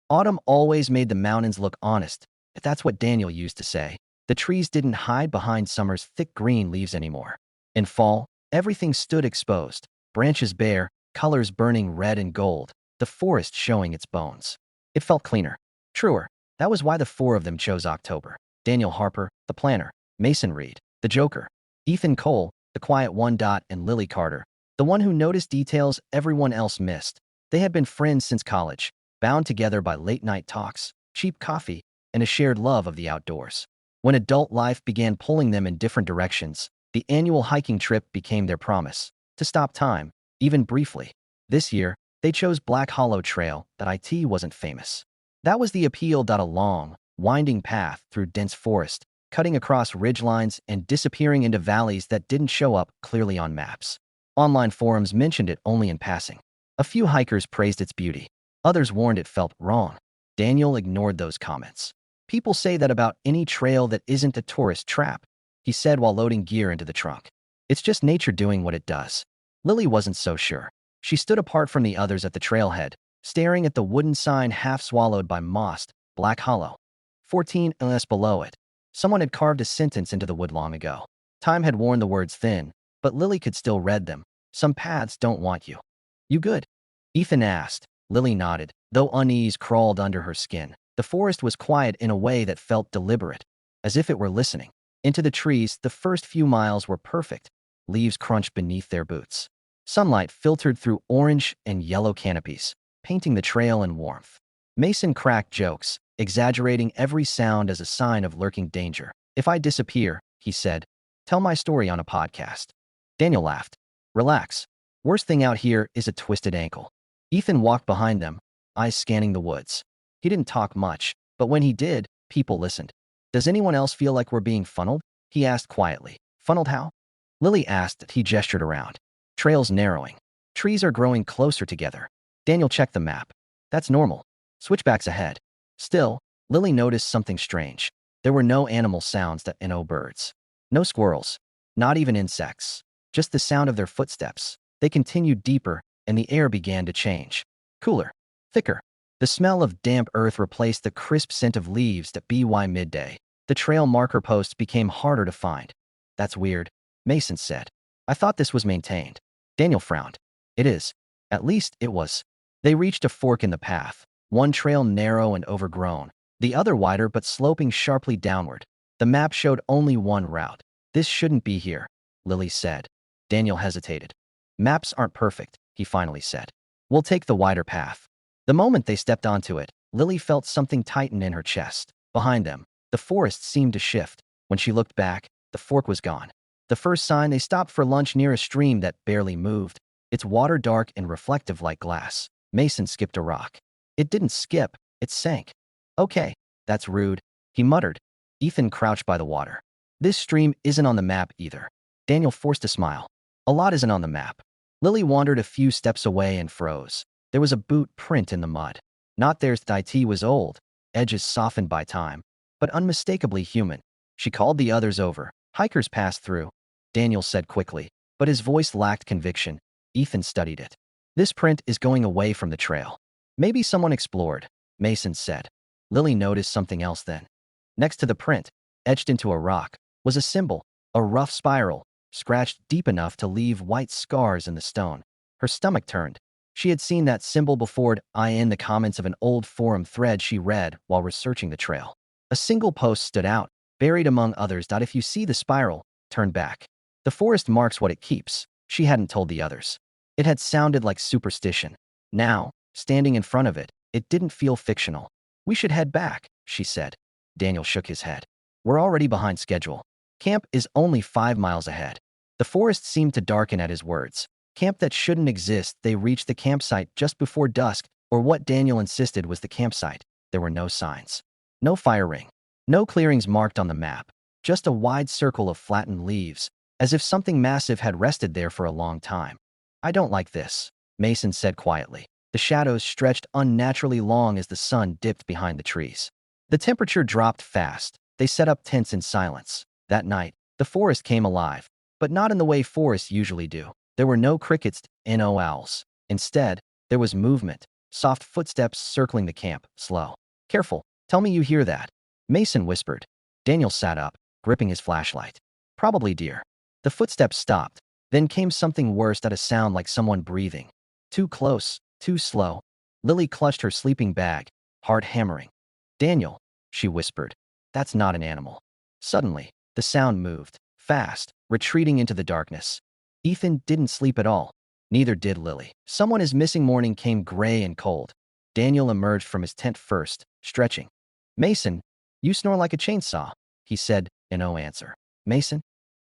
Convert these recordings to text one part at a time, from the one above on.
Autumn always made the mountains look honest, if that's what Daniel used to say. The trees didn't hide behind summer's thick green leaves anymore. In fall, everything stood exposed, branches bare, colors burning red and gold, the forest showing its bones. It felt cleaner, truer. That was why the four of them chose October. Daniel Harper, the planner, Mason Reed, the joker, Ethan Cole, the quiet one, and Lily Carter, the one who noticed details everyone else missed. They had been friends since college, bound together by late-night talks, cheap coffee, and a shared love of the outdoors. When adult life began pulling them in different directions, the annual hiking trip became their promise to stop time, even briefly. This year, they chose Black Hollow Trail that it wasn't famous. That was the appeal. A long, winding path through dense forest, cutting across ridgelines and disappearing into valleys that didn't show up clearly on maps. Online forums mentioned it only in passing. A few hikers praised its beauty. Others warned it felt wrong. Daniel ignored those comments. People say that about any trail that isn't a tourist trap, he said while loading gear into the trunk. It's just nature doing what it does. Lily wasn't so sure. She stood apart from the others at the trailhead, staring at the wooden sign half swallowed by moss, Black Hollow. 14 ls below it. Someone had carved a sentence into the wood long ago. Time had worn the words thin, but Lily could still read them. Some paths don't want you. You good? Ethan asked. Lily nodded, though unease crawled under her skin. The forest was quiet in a way that felt deliberate, as if it were listening. Into the trees, the first few miles were perfect. Leaves crunched beneath their boots. Sunlight filtered through orange and yellow canopies, painting the trail in warmth. Mason cracked jokes, exaggerating every sound as a sign of lurking danger. If I disappear, he said, tell my story on a podcast. Daniel laughed. Relax. Worst thing out here is a twisted ankle. Ethan walked behind them, eyes scanning the woods. He didn't talk much, but when he did, people listened. Does anyone else feel like we're being funneled? He asked quietly. Funneled how? Lily asked. He gestured around. Trails narrowing. Trees are growing closer together. Daniel checked the map. That's normal. Switchbacks ahead. Still, Lily noticed something strange. There were no animal sounds that no birds. No squirrels. Not even insects. Just the sound of their footsteps. They continued deeper, and the air began to change. Cooler. Thicker. The smell of damp earth replaced the crisp scent of leaves by midday. The trail marker posts became harder to find. That's weird, Mason said. I thought this was maintained. Daniel frowned. It is. At least it was. They reached a fork in the path, one trail narrow and overgrown, the other wider but sloping sharply downward. The map showed only one route. This shouldn't be here, Lily said. Daniel hesitated. Maps aren't perfect, he finally said. We'll take the wider path. The moment they stepped onto it, Lily felt something tighten in her chest. Behind them, the forest seemed to shift. When she looked back, the fork was gone. The first sign, they stopped for lunch near a stream that barely moved, its water dark and reflective like glass. Mason skipped a rock. It didn't skip, it sank. Okay, that's rude, he muttered. Ethan crouched by the water. This stream isn't on the map either. Daniel forced a smile. A lot isn't on the map. Lily wandered a few steps away and froze. There was a boot print in the mud. Not theirs. It was old, edges softened by time, but unmistakably human. She called the others over. Hikers passed through, Daniel said quickly, but his voice lacked conviction. Ethan studied it. This print is going away from the trail. Maybe someone explored, Mason said. Lily noticed something else then. Next to the print, etched into a rock, was a symbol, a rough spiral, scratched deep enough to leave white scars in the stone. Her stomach turned. She had seen that symbol before in the comments of an old forum thread she read while researching the trail. A single post stood out, buried among others. If you see the spiral, turn back. The forest marks what it keeps, she hadn't told the others. It had sounded like superstition. Now, standing in front of it, it didn't feel fictional. We should head back, she said. Daniel shook his head. We're already behind schedule. Camp is only 5 miles ahead. The forest seemed to darken at his words. Camp that shouldn't exist. They reached the campsite just before dusk, or what Daniel insisted was the campsite. There were no signs. No fire ring. No clearings marked on the map. Just a wide circle of flattened leaves, as if something massive had rested there for a long time. I don't like this, Mason said quietly. The shadows stretched unnaturally long as the sun dipped behind the trees. The temperature dropped fast. They set up tents in silence. That night, the forest came alive, but not in the way forests usually do. There were no crickets, no owls. Instead, there was movement, Soft footsteps circling the camp, slow. Careful, tell me you hear that. Mason whispered. Daniel sat up, gripping his flashlight. Probably deer. The footsteps stopped. Then came something worse, that a sound like someone breathing. Too close, too slow. Lily clutched her sleeping bag, heart hammering. Daniel, she whispered. That's not an animal. Suddenly, the sound moved, fast, retreating into the darkness. Ethan didn't sleep at all. Neither did Lily. Someone is missing. Morning came gray and cold. Daniel emerged from his tent first, stretching. Mason, you snore like a chainsaw, he said, in no answer. Mason?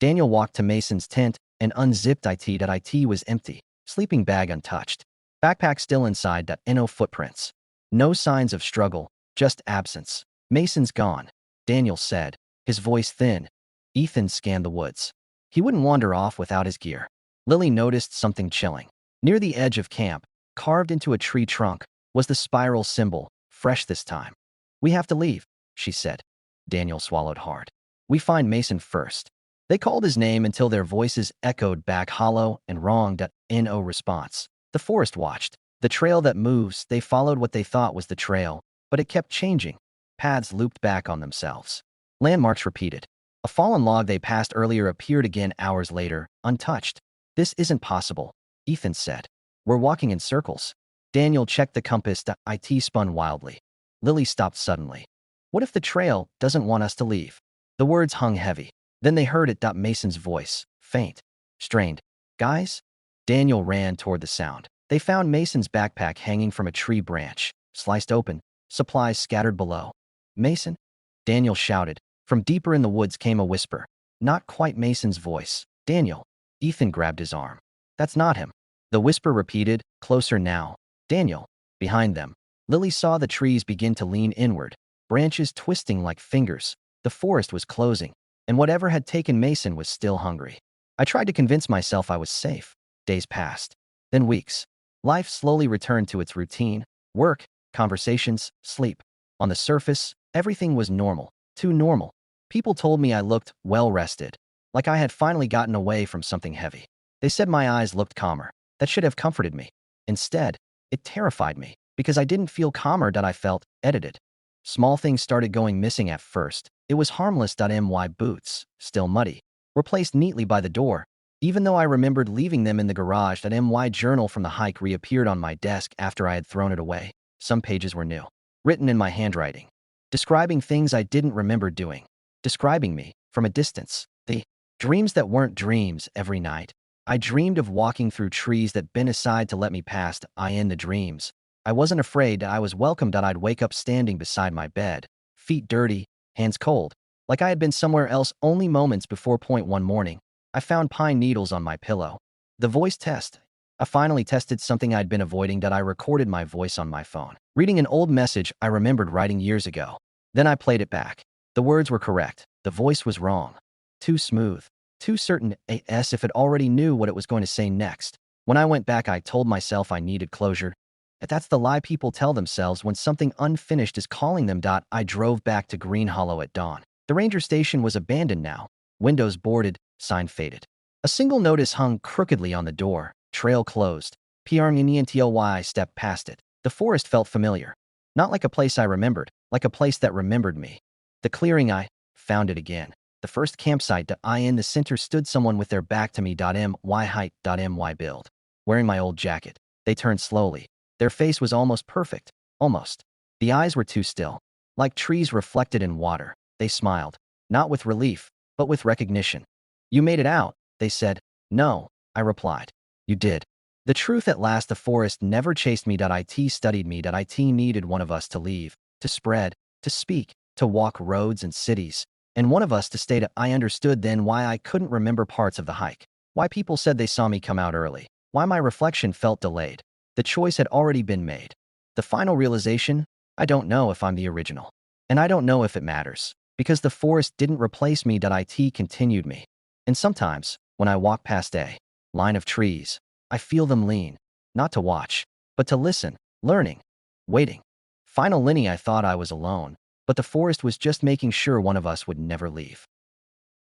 Daniel walked to Mason's tent and unzipped it. It was empty, sleeping bag untouched. Backpack still inside. No footprints. No signs of struggle, just absence. Mason's gone, Daniel said, his voice thin. Ethan scanned the woods. He wouldn't wander off without his gear. Lily noticed something chilling. Near the edge of camp, carved into a tree trunk, was the spiral symbol, fresh this time. We have to leave, she said. Daniel swallowed hard. We find Mason first. They called his name until their voices echoed back hollow and wrong. No response. The forest watched. The trail that moves, they followed what they thought was the trail, but it kept changing. Paths looped back on themselves. Landmarks repeated. A fallen log they passed earlier appeared again hours later, untouched. This isn't possible, Ethan said. We're walking in circles. Daniel checked the compass. It spun wildly. Lily stopped suddenly. What if the trail doesn't want us to leave? The words hung heavy. Then they heard it. Mason's voice, faint, strained. Guys? Daniel ran toward the sound. They found Mason's backpack hanging from a tree branch, sliced open, supplies scattered below. Mason? Daniel shouted. From deeper in the woods came a whisper. Not quite Mason's voice. Daniel. Ethan grabbed his arm. That's not him. The whisper repeated, closer now. Daniel. Behind them. Lily saw the trees begin to lean inward, branches twisting like fingers. The forest was closing, and whatever had taken Mason was still hungry. I tried to convince myself I was safe. Days passed. Then weeks. Life slowly returned to its routine. Work, conversations, sleep. On the surface, everything was normal. Too normal. People told me I looked well-rested, like I had finally gotten away from something heavy. They said my eyes looked calmer. That should have comforted me. Instead, it terrified me, because I didn't feel calmer. I felt edited. Small things started going missing at first. It was harmless. My boots, still muddy, were placed neatly by the door, even though I remembered leaving them in the garage. My journal from the hike reappeared on my desk after I had thrown it away. Some pages were new, written in my handwriting, describing things I didn't remember doing, describing me from a distance. The dreams that weren't dreams. Every night, I dreamed of walking through trees that bent aside to let me past. In the dreams, I wasn't afraid. I was welcomed. I'd wake up standing beside my bed, feet dirty, hands cold, like I had been somewhere else only moments before. One morning, I found pine needles on my pillow. The voice test. I finally tested something I'd been avoiding. I recorded my voice on my phone, reading an old message I remembered writing years ago. Then I played it back. The words were correct. The voice was wrong. Too smooth. Too certain. As if it already knew what it was going to say next. When I went back, I told myself I needed closure. That's the lie people tell themselves when something unfinished is calling them. I drove back to Green Hollow at dawn. The ranger station was abandoned now. Windows boarded, sign faded. A single notice hung crookedly on the door. Trail closed. PRNENTLY. I stepped past it. The forest felt familiar. Not like a place I remembered, like a place that remembered me. The clearing. I found it again. The first campsite. In the center stood someone with their back to me. My height. My build. Wearing my old jacket. They turned slowly. Their face was almost perfect. Almost. The eyes were too still. Like trees reflected in water. They smiled. Not with relief, but with recognition. You made it out, they said. No, I replied. You did. The truth at last. The forest never chased me. It studied me. It needed one of us to leave, to spread, to speak, to walk roads and cities, and one of us to stay. I understood then why I couldn't remember parts of the hike, why people said they saw me come out early, why my reflection felt delayed. The choice had already been made. The final realization, I don't know if I'm the original. And I don't know if it matters, because the forest didn't replace me. It continued me. And sometimes, when I walk past a line of trees, I feel them lean, not to watch, but to listen, learning, waiting. Final Linny. I thought I was alone, but the forest was just making sure one of us would never leave.